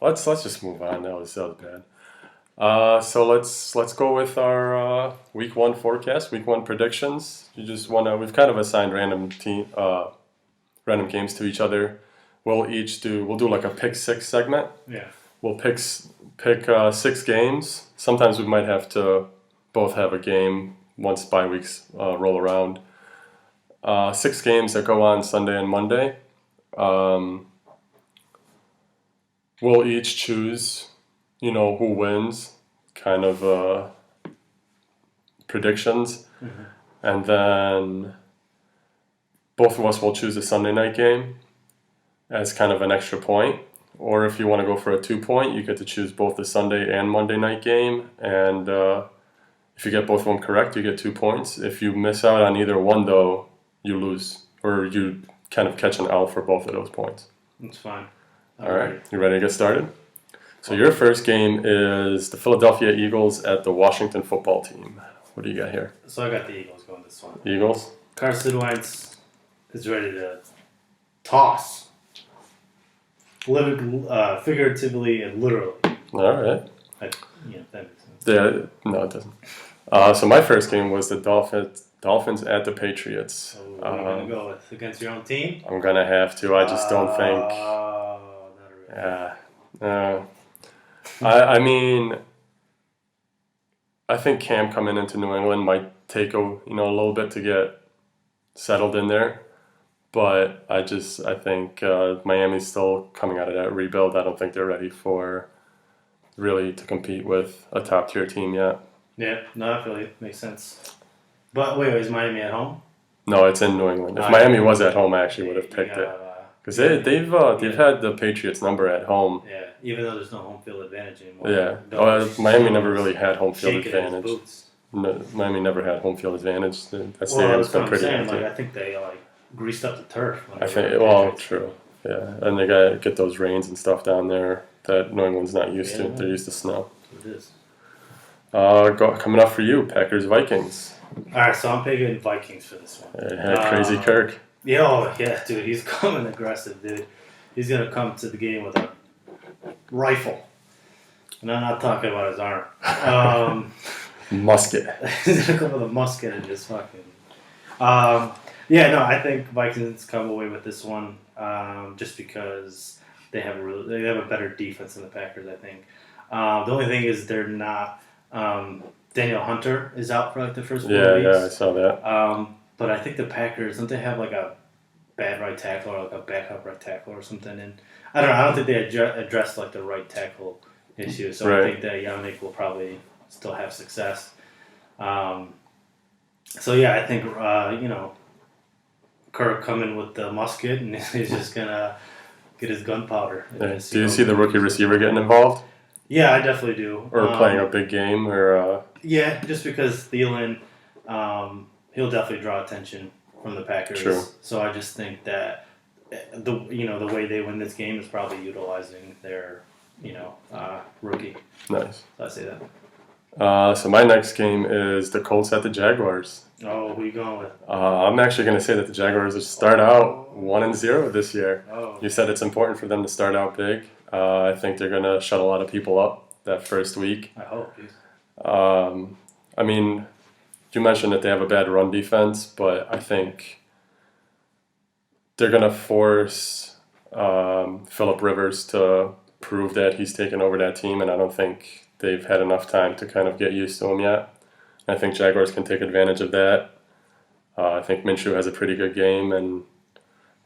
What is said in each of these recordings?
Let's just move on. That was bad. So let's go with our week one forecast, week one predictions. You just wanna we've kind of assigned random games to each other. We'll do like a pick six segment. Yeah. We'll pick six games. Sometimes we might have to both have a game once bye weeks roll around. Six games that go on Sunday and Monday. Um, we'll each choose, who wins, kind of predictions, and then both of us will choose a Sunday night game as kind of an extra point. Or if you want to go for a 2 point, you get to choose both the Sunday and Monday night game, and if you get both of them correct, you get 2 points. If you miss out on either one, though, you lose, or you kind of catch an L for both of those points. That's fine. All right, you ready to get started? So your first game is the Philadelphia Eagles at the Washington Football Team. What do you got here? So I got the Eagles going this one. Eagles? Carson Wentz is ready to toss. Figuratively and literally. All right. That makes sense. Yeah, no, it doesn't. So my first game was the Dolphins at the Patriots. So what are you going to go with? Against your own team? I'm gonna have to. I just don't think. Not really. Yeah. I mean, I think Cam coming into New England might take a little bit to get settled in there, but I think Miami's still coming out of that rebuild. I don't think they're ready for really to compete with a top tier team yet. Yeah, no, I feel you. Makes sense. But wait, is Miami at home? No, it's in New England. If Miami was at home, I actually would have picked it. Because they've had the Patriots number at home. Yeah, even though there's no home field advantage anymore. Yeah. Miami never really had home field advantage. Boots. No, Miami never had home field advantage. That Well, stadium's that's been what I'm pretty saying. empty. I think they greased up the turf. I think. Well, true. Yeah, and they got to get those rains and stuff down there that New England's not used to. They're used to snow. It is. Coming up for you, Packers Vikings. All right, so I'm picking Vikings for this one. It had Crazy Kirk. Yeah, dude, he's coming aggressive, dude. He's gonna come to the game with a rifle, and I'm not talking about his arm. Musket. He's gonna come with a musket and just fucking. I think Vikings come away with this one, just because they have a better defense than the Packers. I think. The only thing is they're not. Daniel Hunter is out for the first 4 weeks. Yeah, I saw that. But I think the Packers, don't they have a bad right tackle or a backup right tackle or something? And I don't know. I don't think they addressed the right tackle issue. So right. I think that Yannick will probably still have success. I think Kirk coming with the musket and he's just gonna get his gunpowder. Yeah. Do you see the rookie receiver getting involved? Yeah, I definitely do. Or playing a big game, or. Yeah, just because Thielen, he'll definitely draw attention from the Packers. True. So I just think that the way they win this game is probably utilizing their rookie. Nice. So I say that. So my next game is the Colts at the Jaguars. Oh, who are you going with? I'm actually going to say that the Jaguars will start out 1-0 this year. Oh. You said it's important for them to start out big. I think they're going to shut a lot of people up that first week. I hope. I mean, you mentioned that they have a bad run defense, but I think they're going to force Phillip Rivers to prove that he's taken over that team, and I don't think they've had enough time to kind of get used to him yet. I think Jaguars can take advantage of that. I think Minshew has a pretty good game, and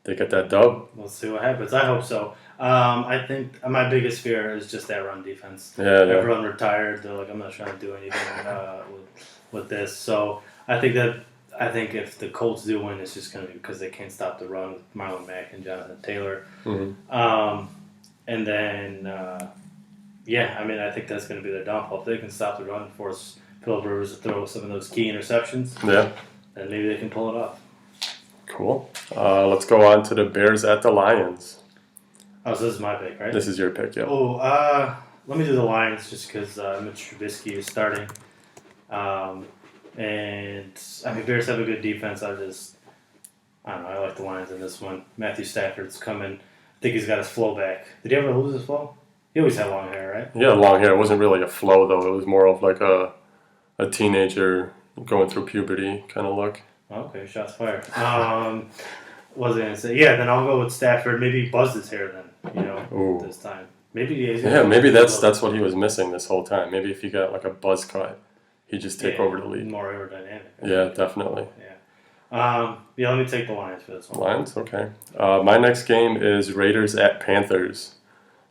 they get that dub. We'll see what happens. I hope so. I think my biggest fear is just that run defense. Yeah. Everyone retired. They're like, I'm not trying to do anything with this. So I think if the Colts do win, it's just going to be because they can't stop the run with Marlon Mack and Jonathan Taylor. Mm-hmm. And then, I think that's going to be their downfall. If they can stop the run and force Phillip Rivers to throw some of those key interceptions, then maybe they can pull it off. Cool. Let's go on to the Bears at the Lions. Oh, so this is my pick, right? This is your pick, yeah. Oh, let me do the Lions just because Mitch Trubisky is starting. Bears have a good defense. I don't know. I like the Lions in this one. Matthew Stafford's coming. I think he's got his flow back. Did he ever lose his flow? He always had long hair, right? He had long hair. It wasn't really a flow though. It was more of like a teenager going through puberty kind of look. Okay, shots fired. What was I gonna say? Yeah, then I'll go with Stafford. Maybe he buzzed his hair then. Ooh. This time. Maybe he's Yeah, maybe that's what he was missing this whole time. Maybe if he got like a buzz cut, he'd just take over the lead. More aerodynamic. Yeah, definitely. Yeah, let me take the Lions for this one. Lions, okay. My next game is Raiders at Panthers.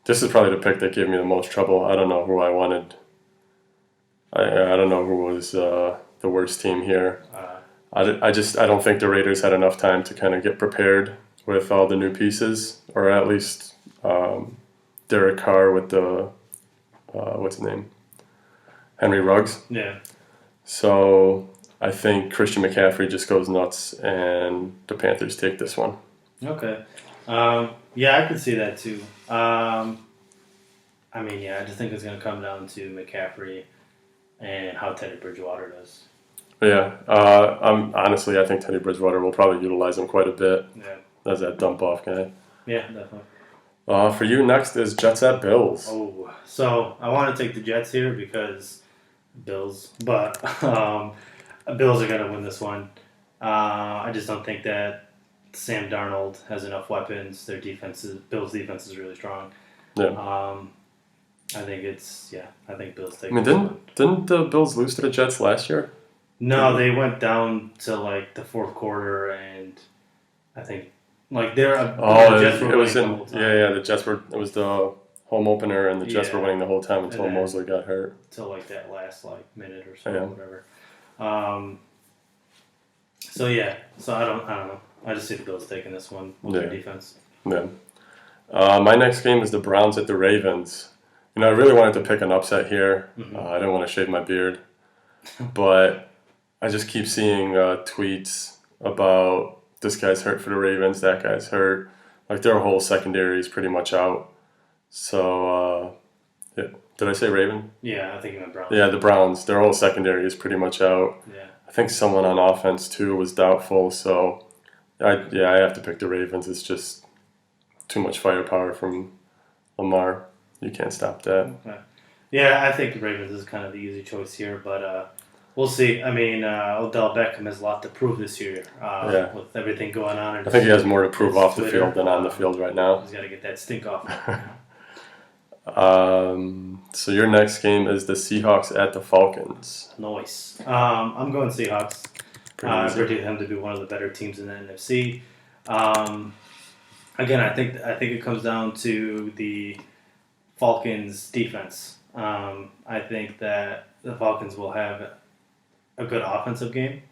This is probably the pick that gave me the most trouble. I don't know who I wanted. I don't know who was the worst team here. I don't think the Raiders had enough time to kind of get prepared with all the new pieces, or at least Derek Carr with the what's his name, Henry Ruggs. Yeah. So I think Christian McCaffrey just goes nuts, and the Panthers take this one. Okay. Yeah, I could see that too. I just think it's going to come down to McCaffrey and how Teddy Bridgewater does. Yeah, I think Teddy Bridgewater will probably utilize him quite a bit as that dump off guy. Yeah, definitely. For you, next is Jets at Bills. Oh, so I want to take the Jets here because Bills, but Bills are going to win this one. I just don't think that Sam Darnold has enough weapons. Bills' defense is really strong. Yeah. I think Bills take. I mean, didn't the Bills lose to the Jets last year? No, they went down to like the fourth quarter, and I think like the Jets were winning the whole time. The Jets were. It was the home opener, and the Jets were winning the whole time until Mosley got hurt. Until like that last minute or so, or whatever. So I don't know. I just see the Bills taking this one with their defense. Yeah. My next game is the Browns at the Ravens. I really wanted to pick an upset here. Mm-hmm. I didn't want to shave my beard, but I just keep seeing tweets about this guy's hurt for the Ravens, that guy's hurt. Like their whole secondary is pretty much out. So, did I say Raven? Yeah, I think you meant Browns. Yeah, the Browns. Their whole secondary is pretty much out. Yeah. I think someone on offense too was doubtful. So, I have to pick the Ravens. It's just too much firepower from Lamar. You can't stop that. Okay. Yeah, I think the Ravens is kind of the easy choice here, but we'll see. I mean, Odell Beckham has a lot to prove this year with everything going on. I think he has more to prove off the field than on the field right now. He's got to get that stink off. So your next game is the Seahawks at the Falcons. Nice. I'm going Seahawks. I predict them to be one of the better teams in the NFC. Again, I think it comes down to the Falcons' defense. I think that the Falcons will have a good offensive game.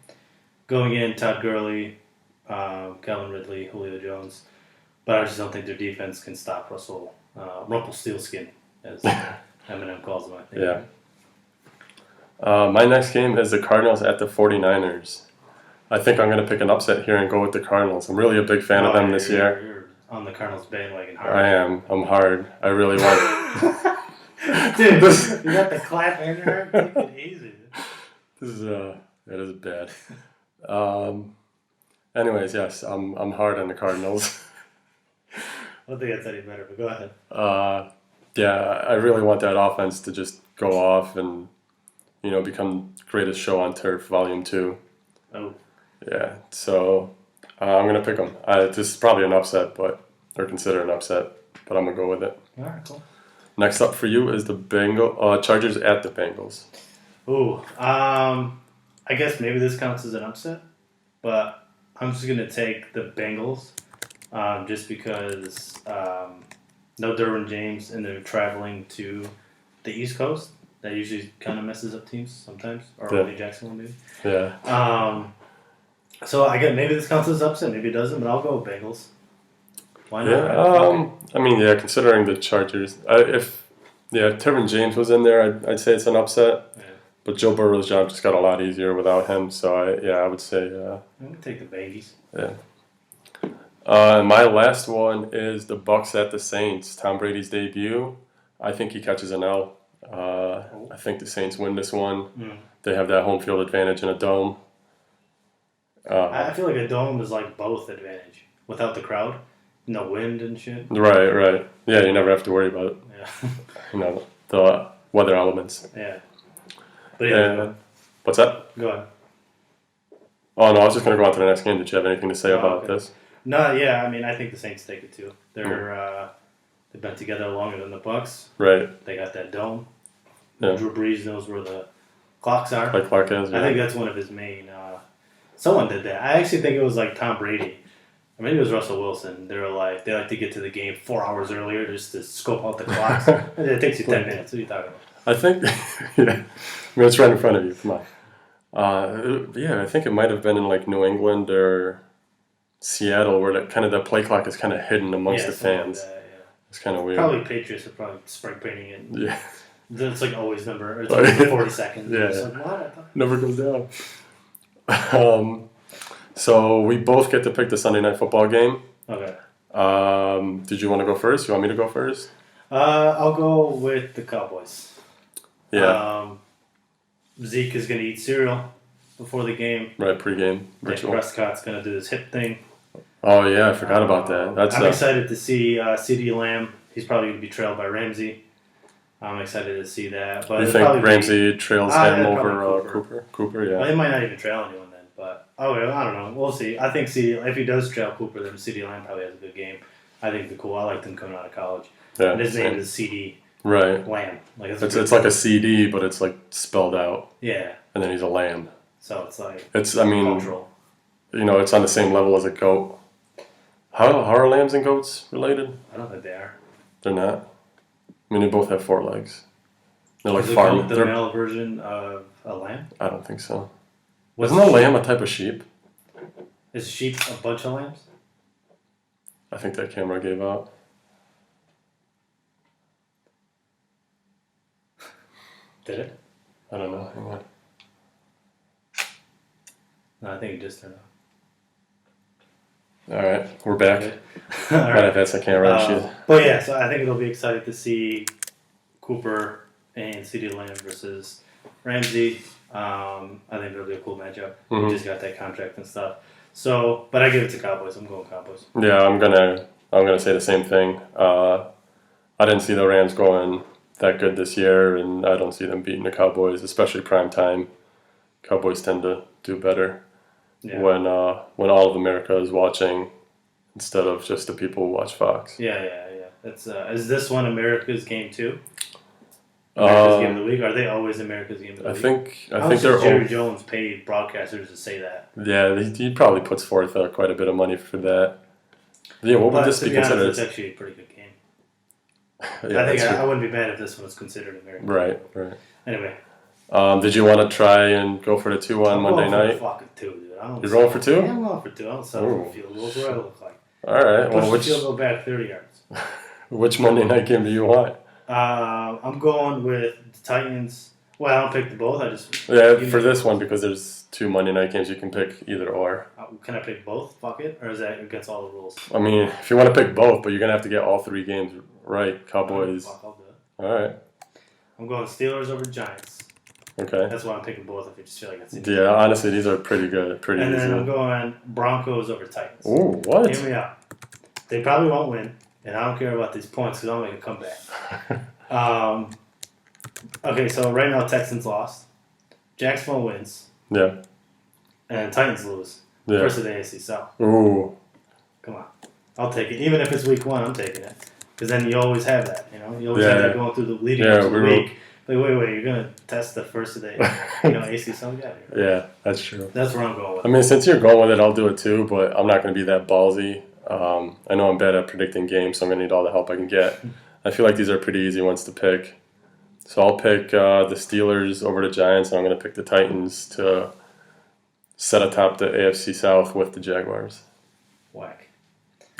Going in, Todd Gurley, Calvin Ridley, Julio Jones. But I just don't think their defense can stop Rumpelstiltskin, as Eminem calls him, I think. Yeah. My next game is the Cardinals at the 49ers. I think I'm going to pick an upset here and go with the Cardinals. I'm really a big fan of them this year. You're on the Cardinals bandwagon hard. I am. I'm hard. I really want... Dude, you got the clap in there? Take it easy. That is bad. Anyways, yes, I'm hard on the Cardinals. I don't think that's any better, but go ahead. I really want that offense to just go off and, become Greatest Show on Turf Volume 2. Oh. Yeah, so I'm going to pick them. This is probably an upset, or consider an upset, but I'm going to go with it. All right, cool. Next up for you is the Chargers at the Bengals. Ooh, I guess maybe this counts as an upset, but I'm just going to take the Bengals just because no Derwin James and they're traveling to the East Coast. That usually kind of messes up teams sometimes, or only Jacksonville maybe. Yeah. So I guess maybe this counts as upset, maybe it doesn't, but I'll go with Bengals. Why not? Yeah. Considering the Chargers, if Derwin James was in there, I'd say it's an upset. Yeah. But Joe Burrow's job just got a lot easier without him, so I would say. I'm gonna take the Bengals. Yeah. My last one is the Bucks at the Saints. Tom Brady's debut. I think he catches an L. I think the Saints win this one. Mm. They have that home field advantage in a dome. I feel like a dome is like both advantage without the crowd, no wind and shit. Right. Yeah, you never have to worry about it. Yeah. the weather elements. Yeah. But yeah, And what's that? go ahead. Oh no, I was just gonna go on to the next game. Did you have anything to say about Okay. this? No, yeah, I mean, I think the Saints take it too. They've been together longer than the Bucks. Right. They got that dome. Yeah. Drew Brees knows where the clocks are. Like Clark is. I think that's one of his main. Someone did that. I actually think it was like Tom Brady. Or maybe it was Russell Wilson. They like to get to the game 4 hours earlier just to scope out the clocks. It takes you 10 minutes. What are you talking about? I think, yeah. I mean, it's right in front of you. Come on. Yeah, I think it might have been in like New England or Seattle where the play clock is kind of hidden amongst the something like fans. that, yeah. It's kind of weird. Probably Patriots are probably spray painting it. Yeah. It's like always number. It's like 40 seconds. Yeah. It's like, what? I thought- Never goes down. So we both get to pick the Sunday night football game. Okay. Did you want to go first? You want me to go first? I'll go with the Cowboys. Yeah. Zeke is going to eat cereal before the game. Right, pregame Dak ritual. Prescott's going to do his hip thing. Oh yeah, I forgot about that. That's I'm excited to see CeeDee Lamb. He's probably going to be trailed by Ramsey. I'm excited to see that. But you it'll think probably Ramsey trails yeah, him probably over Cooper. Cooper, Well, yeah. he might not even trail anyone then. But I don't know. We'll see. I think if he does trail Cooper, then CeeDee Lamb probably has a good game. I think it'd be cool. I liked him coming out of college. Yeah, And his name same. is CD Right. Lamb. Like It's like a CD, but it's like spelled out, yeah. and then he's a lamb. So it's like I mean, cultural. it's on the same level as a goat. How are lambs and goats related? I don't think they are. They're not. I mean, they both have 4 legs. They're like Is it farm. called the male version of a lamb? I don't think so. What's Isn't a lamb a type of sheep? Is sheep a bunch of lambs? I think that camera gave out. Did it? I don't know. Hang on. No, I think it just turned off. All right, we're back. Okay. All Right, right. that's a camera issue. But yeah, so I think it'll be exciting to see Cooper and CeeDee Lamb versus Ramsey. I think it'll be a cool matchup. Mhm. He just got that contract and stuff. So, but I give it to Cowboys. I'm going Cowboys. Yeah, I'm gonna say the same thing. I didn't see the Rams going that good this year, and I don't see them beating the Cowboys, especially prime time. Cowboys tend to do better Yeah. when all of America is watching instead of just the people who watch Fox. Yeah. It's is this one America's game too? America's game of the week. Are they always America's game of the I week? think How much they're does Jerry Jones paid broadcasters to say that? yeah. He probably puts forth quite a bit of money for that. Yeah, what would But this to be be honest, considered? it's actually a pretty good game. Yeah, I think that's I true. wouldn't be mad if this one was considered American. Right. Anyway, Did you want to try and go for the 2 on I'm Monday going for night? the fucking 2, dude. I don't You're going for 2? Yeah, I'm going for 2. I don't settle Ooh. for field goals. What do I look like? All right. Push Well, the field goal back 30 yards. which Monday night game do you want? I'm going with the Titans. Well, I don't pick the both. I just Yeah, for this one because there's 2 Monday night games, you can pick either or. Can I pick both? Fuck it, or is that against all the rules? I mean, if you want to pick both, but you're gonna have to get all 3 games right. Cowboys. Fuck, I'll do it. All right. I'm going Steelers over Giants. Okay. That's why I'm picking both. If I just feel like it's Yeah, honestly, these are pretty good, pretty And then I'm easy. going Broncos over Titans. Ooh, what? Hear me out. They probably won't win, and I don't care about these points because I'll make a comeback. Okay, so right now Texans lost, Jacksonville wins, Yeah. and Titans lose. Yeah. First of the AFC South. Ooh. Come on, I'll take it. Even if it's week 1, I'm taking it because then you always have that. You always have Yeah. that going through the leading Yeah, up to the we were- week. Like, wait, you're gonna test the first of the AFC South? Yeah, Yeah, that's true. that's where I'm going with. I mean, since you're going with it, I'll do it too, but I'm not going to be that ballsy. I know I'm bad at predicting games, so I'm going to need all the help I can get. I feel like these are pretty easy ones to pick. So I'll pick the Steelers over the Giants, and I'm going to pick the Titans to set atop the AFC South with the Jaguars. Whack.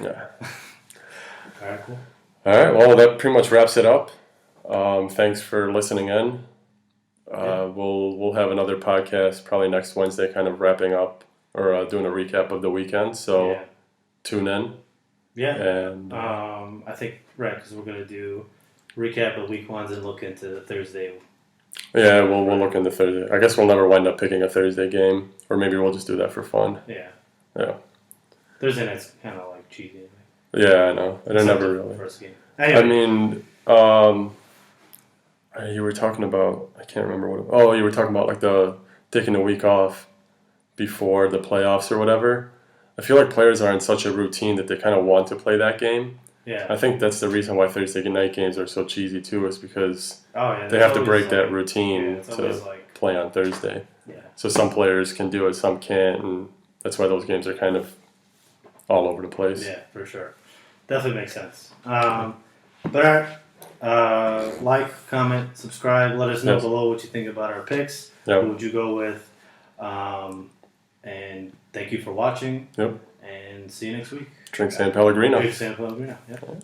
Yeah. All right, cool. All right, well, that pretty much wraps it up. Thanks for listening in. We'll have another podcast probably next Wednesday, kind of wrapping up or doing a recap of the weekend. So Yeah. tune in. Yeah. And I think because we're gonna do recap of week 1s and look into the Thursday. yeah, we'll look into Thursday. I guess we'll never wind up picking a Thursday game, or maybe we'll just do that for fun. Yeah. Yeah. Thursday night's kind of like cheesy. Yeah, I know. I don't Except never the really. First game. I Anyway, mean, You were talking about, I can't remember what. Oh, you were talking about like the taking a week off before the playoffs or whatever. I feel like players are in such a routine that they kind of want to play that game. Yeah. I think that's the reason why Thursday night games are so cheesy too, is because Oh yeah. they there's have to always, break like- that Yeah, routine it's always to like play on Thursday. yeah. So some players can do it, some can't, and that's why those games are kind of all over the place. Yeah, for sure. Definitely makes sense. But all right. Like, comment, subscribe. Let us know Yes. below what you think about our picks. Yep. Who would you go with? And thank you for watching. Yep. And see you next week. Drink San Pellegrino. Big San Pellegrino. Yep.